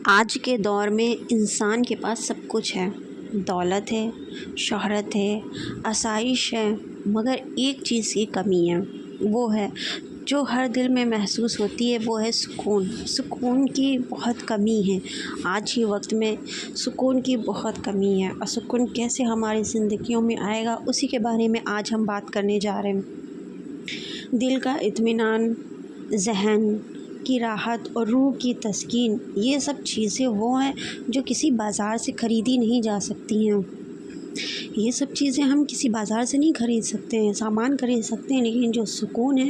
آج کے دور میں انسان کے پاس سب کچھ ہے، دولت ہے، شہرت ہے، آسائش ہے، مگر ایک چیز کی کمی ہے، وہ ہے جو ہر دل میں محسوس ہوتی ہے، وہ ہے سکون۔ سکون کی بہت کمی ہے، آج کے وقت میں سکون کی بہت کمی ہے، اور سکون کیسے ہماری زندگیوں میں آئے گا، اسی کے بارے میں آج ہم بات کرنے جا رہے ہیں۔ دل کا اطمینان، ذہن کی راحت اور روح کی تسکین، یہ سب چیزیں وہ ہیں جو کسی بازار سے خریدی نہیں جا سکتی ہیں۔ یہ سب چیزیں ہم کسی بازار سے نہیں خرید سکتے ہیں، سامان خرید سکتے ہیں، لیکن جو سکون ہے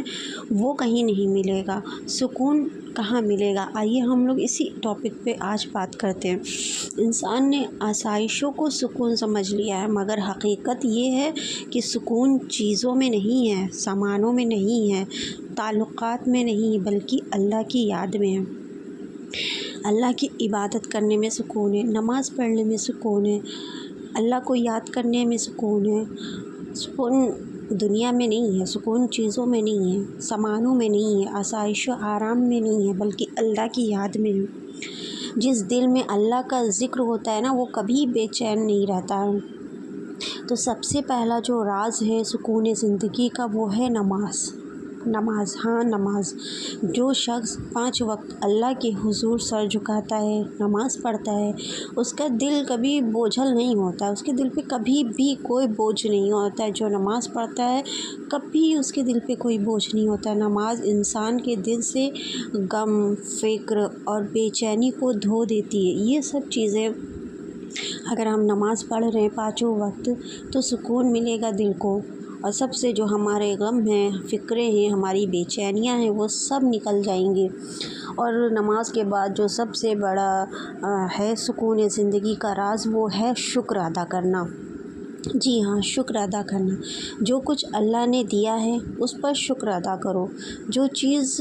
وہ کہیں نہیں ملے گا۔ سکون کہاں ملے گا؟ آئیے ہم لوگ اسی ٹاپک پہ آج بات کرتے ہیں۔ انسان نے آسائشوں کو سکون سمجھ لیا ہے، مگر حقیقت یہ ہے کہ سکون چیزوں میں نہیں ہے، سامانوں میں نہیں ہے، تعلقات میں نہیں، بلکہ اللہ کی یاد میں ہے۔ اللہ کی عبادت کرنے میں سکون ہے، نماز پڑھنے میں سکون ہے، اللہ کو یاد کرنے میں سکون ہے۔ سکون دنیا میں نہیں ہے، سکون چیزوں میں نہیں ہے، سامانوں میں نہیں ہے، آسائش و آرام میں نہیں ہے، بلکہ اللہ کی یاد میں ہے۔ جس دل میں اللہ کا ذکر ہوتا ہے نا، وہ کبھی بے چین نہیں رہتا ہے۔ تو سب سے پہلا جو راز ہے سکون زندگی کا، وہ ہے نماز۔ نماز۔ جو شخص 5 وقت اللہ کے حضور سر جھکاتا ہے، نماز پڑھتا ہے، اس کا دل کبھی بوجھل نہیں ہوتا، اس کے دل پہ کبھی بھی کوئی بوجھ نہیں ہوتا ہے۔ جو نماز پڑھتا ہے کبھی اس کے دل پہ کوئی بوجھ نہیں ہوتا ہے۔ نماز انسان کے دل سے غم، فکر اور بے چینی کو دھو دیتی ہے۔ یہ سب چیزیں اگر ہم نماز پڑھ رہے ہیں 5 وقت تو سکون ملے گا دل کو، اور سب سے جو ہمارے غم ہیں، فکریں ہیں، ہماری بے چینیاں ہیں، وہ سب نکل جائیں گی۔ اور نماز کے بعد جو سب سے بڑا ہے سکون زندگی کا راز، وہ ہے شکر ادا کرنا۔ جی ہاں، شکر ادا کرنا۔ جو کچھ اللہ نے دیا ہے اس پر شکر ادا کرو۔ جو چیز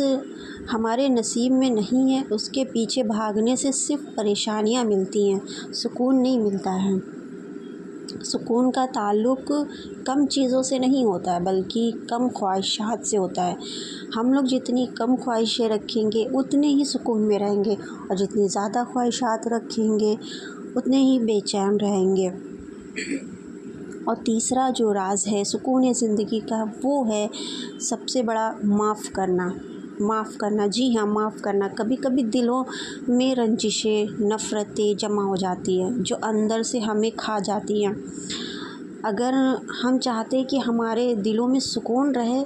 ہمارے نصیب میں نہیں ہے اس کے پیچھے بھاگنے سے صرف پریشانیاں ملتی ہیں، سکون نہیں ملتا ہے۔ سکون کا تعلق کم چیزوں سے نہیں ہوتا ہے، بلکہ کم خواہشات سے ہوتا ہے۔ ہم لوگ جتنی کم خواہشیں رکھیں گے اتنے ہی سکون میں رہیں گے، اور جتنی زیادہ خواہشات رکھیں گے اتنے ہی بے چین رہیں گے۔ اور تیسرا جو راز ہے سکون زندگی کا، وہ ہے سب سے بڑا معاف کرنا۔ معاف کرنا، جی ہاں، معاف کرنا۔ کبھی کبھی دلوں میں رنجشیں، نفرتیں جمع ہو جاتی ہیں جو اندر سے ہمیں کھا جاتی ہیں۔ اگر ہم چاہتے ہیں کہ ہمارے دلوں میں سکون رہے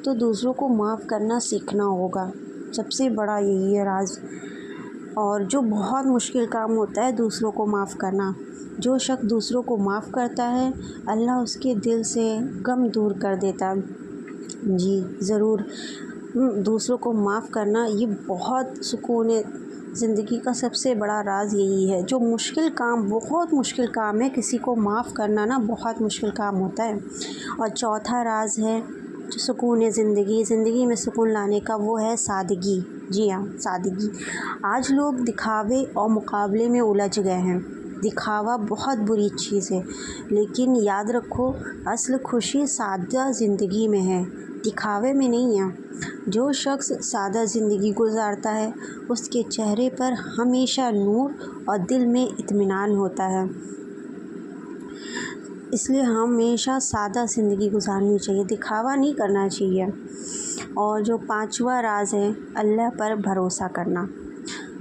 تو دوسروں کو معاف کرنا سیکھنا ہوگا، سب سے بڑا یہی ہے راز۔ اور جو بہت مشکل کام ہوتا ہے دوسروں کو معاف کرنا۔ جو شخص دوسروں کو معاف کرتا ہے اللہ اس کے دل سے غم دور کر دیتا ہے۔ جی ضرور، دوسروں کو معاف کرنا یہ بہت سکون زندگی کا سب سے بڑا راز یہی ہے۔ جو مشکل کام، بہت مشکل کام ہے، کسی کو معاف کرنا نا بہت مشکل کام ہوتا ہے۔ اور چوتھا راز ہے جو سکون زندگی میں سکون لانے کا، وہ ہے سادگی۔ جی ہاں، سادگی۔ آج لوگ دکھاوے اور مقابلے میں الجھ گئے ہیں۔ دکھاوا بہت بری چیز ہے، لیکن یاد رکھو اصل خوشی سادہ زندگی میں ہے، دکھاوے میں نہیں ہے۔ جو شخص سادہ زندگی گزارتا ہے اس کے چہرے پر ہمیشہ نور اور دل میں اطمینان ہوتا ہے۔ اس لیے ہمیشہ سادہ زندگی گزارنی چاہیے، دکھاوا نہیں کرنا چاہیے۔ اور جو 5واں راز ہے اللہ پر بھروسہ کرنا۔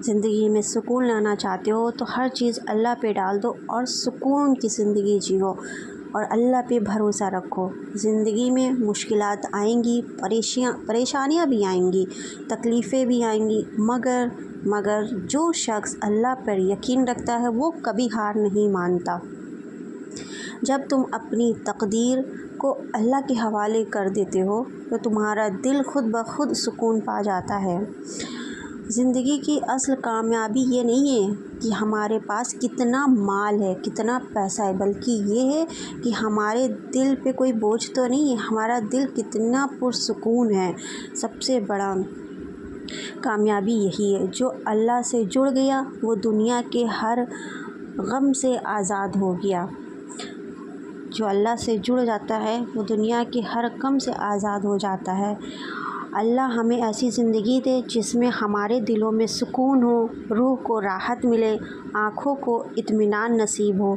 زندگی میں سکون لانا چاہتے ہو تو ہر چیز اللہ پہ ڈال دو اور سکون کی زندگی جیو، اور اللہ پہ بھروسہ رکھو۔ زندگی میں مشکلات آئیں گی، پریشانیاں بھی آئیں گی، تکلیفیں بھی آئیں گی، مگر جو شخص اللہ پر یقین رکھتا ہے وہ کبھی ہار نہیں مانتا۔ جب تم اپنی تقدیر کو اللہ کے حوالے کر دیتے ہو تو تمہارا دل خود بخود سکون پا جاتا ہے۔ زندگی کی اصل کامیابی یہ نہیں ہے کہ ہمارے پاس کتنا مال ہے، کتنا پیسہ ہے، بلکہ یہ ہے کہ ہمارے دل پہ کوئی بوجھ تو نہیں ہے، ہمارا دل کتنا پرسکون ہے۔ سب سے بڑا کامیابی یہی ہے۔ جو اللہ سے جڑ گیا وہ دنیا کے ہر غم سے آزاد ہو گیا۔ جو اللہ سے جڑ جاتا ہے وہ دنیا کے ہر غم سے آزاد ہو جاتا ہے۔ اللہ ہمیں ایسی زندگی دے جس میں ہمارے دلوں میں سکون ہو، روح کو راحت ملے، آنکھوں کو اطمینان نصیب ہو۔